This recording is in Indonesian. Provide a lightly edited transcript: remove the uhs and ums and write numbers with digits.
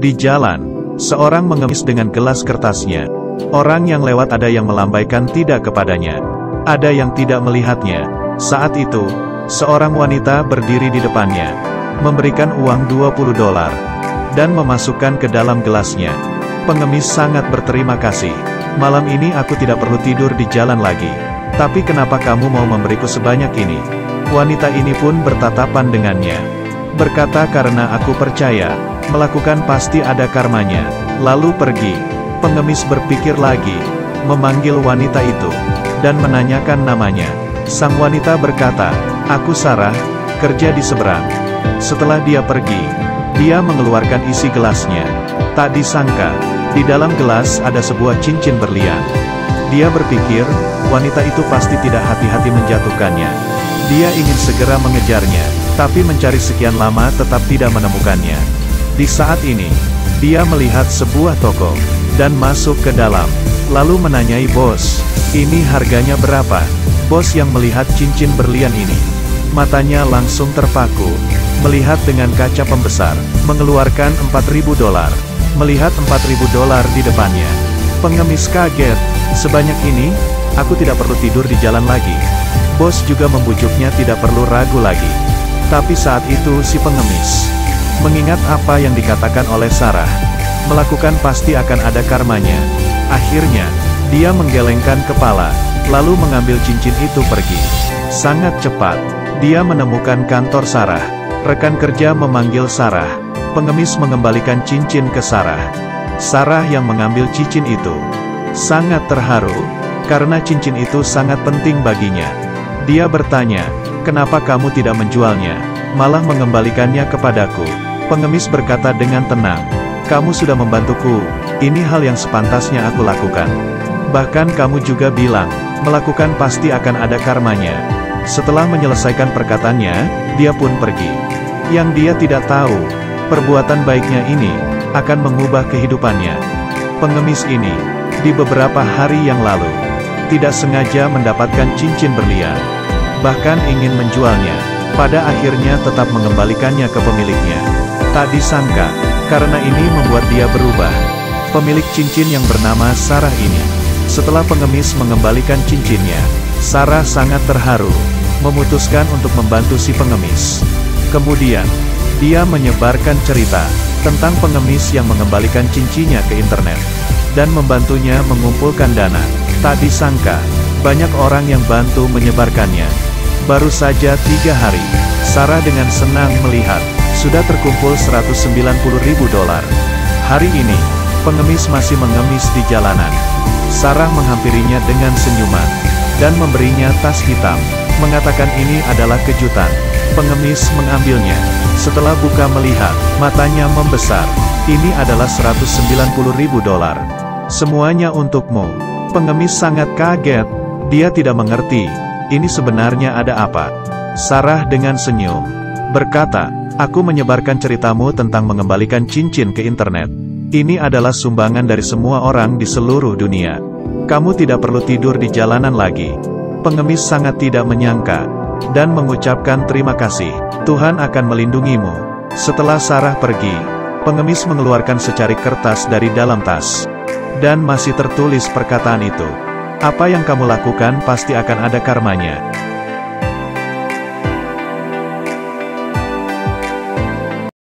Di jalan, seorang mengemis dengan gelas kertasnya. Orang yang lewat ada yang melambaikan tidak kepadanya. Ada yang tidak melihatnya. Saat itu, seorang wanita berdiri di depannya, memberikan uang $20, dan memasukkan ke dalam gelasnya. Pengemis sangat berterima kasih. Malam ini aku tidak perlu tidur di jalan lagi. Tapi kenapa kamu mau memberiku sebanyak ini? Wanita ini pun bertatapan dengannya. Berkata karena aku percaya, melakukan pasti ada karmanya. Lalu pergi. Pengemis berpikir lagi, memanggil wanita itu, dan menanyakan namanya. Sang wanita berkata, aku Sarah, kerja di seberang. Setelah dia pergi, dia mengeluarkan isi gelasnya. Tak disangka, di dalam gelas ada sebuah cincin berlian. Dia berpikir, wanita itu pasti tidak hati-hati menjatuhkannya. Dia ingin segera mengejarnya, tapi mencari sekian lama tetap tidak menemukannya. Di saat ini, dia melihat sebuah toko, dan masuk ke dalam, lalu menanyai bos, ini harganya berapa? Bos yang melihat cincin berlian ini, matanya langsung terpaku, melihat dengan kaca pembesar, mengeluarkan $4.000. Melihat $4.000 di depannya, pengemis kaget, sebanyak ini, aku tidak perlu tidur di jalan lagi. Bos juga membujuknya tidak perlu ragu lagi. Tapi saat itu si pengemis mengingat apa yang dikatakan oleh Sarah, melakukan pasti akan ada karmanya. Akhirnya, dia menggelengkan kepala, lalu mengambil cincin itu pergi. Sangat cepat, dia menemukan kantor Sarah. Rekan kerja memanggil Sarah. Pengemis mengembalikan cincin ke Sarah. Sarah yang mengambil cincin itu sangat terharu, karena cincin itu sangat penting baginya. Dia bertanya, kenapa kamu tidak menjualnya, malah mengembalikannya kepadaku? Pengemis berkata dengan tenang, kamu sudah membantuku, ini hal yang sepantasnya aku lakukan. Bahkan kamu juga bilang, melakukan pasti akan ada karmanya. Setelah menyelesaikan perkataannya, dia pun pergi. Yang dia tidak tahu, perbuatan baiknya ini akan mengubah kehidupannya. Pengemis ini, di beberapa hari yang lalu, tidak sengaja mendapatkan cincin berlian. Bahkan ingin menjualnya, pada akhirnya tetap mengembalikannya ke pemiliknya. Tak disangka, karena ini membuat dia berubah. Pemilik cincin yang bernama Sarah ini, setelah pengemis mengembalikan cincinnya, Sarah sangat terharu, memutuskan untuk membantu si pengemis. Kemudian, dia menyebarkan cerita tentang pengemis yang mengembalikan cincinnya ke internet, dan membantunya mengumpulkan dana. Tak disangka, banyak orang yang bantu menyebarkannya. Baru saja 3 hari, Sarah dengan senang melihat, sudah terkumpul $190.000. Hari ini, pengemis masih mengemis di jalanan. Sarah menghampirinya dengan senyuman, dan memberinya tas hitam, mengatakan ini adalah kejutan. Pengemis mengambilnya. Setelah buka melihat, matanya membesar. Ini adalah $190.000. Semuanya untukmu. Pengemis sangat kaget. Dia tidak mengerti, ini sebenarnya ada apa. Sarah dengan senyum berkata, aku menyebarkan ceritamu tentang mengembalikan cincin ke internet. Ini adalah sumbangan dari semua orang di seluruh dunia. Kamu tidak perlu tidur di jalanan lagi. Pengemis sangat tidak menyangka, dan mengucapkan terima kasih. Tuhan akan melindungimu. Setelah Sarah pergi, pengemis mengeluarkan secarik kertas dari dalam tas, dan masih tertulis perkataan itu. Apa yang kamu lakukan pasti akan ada karmanya.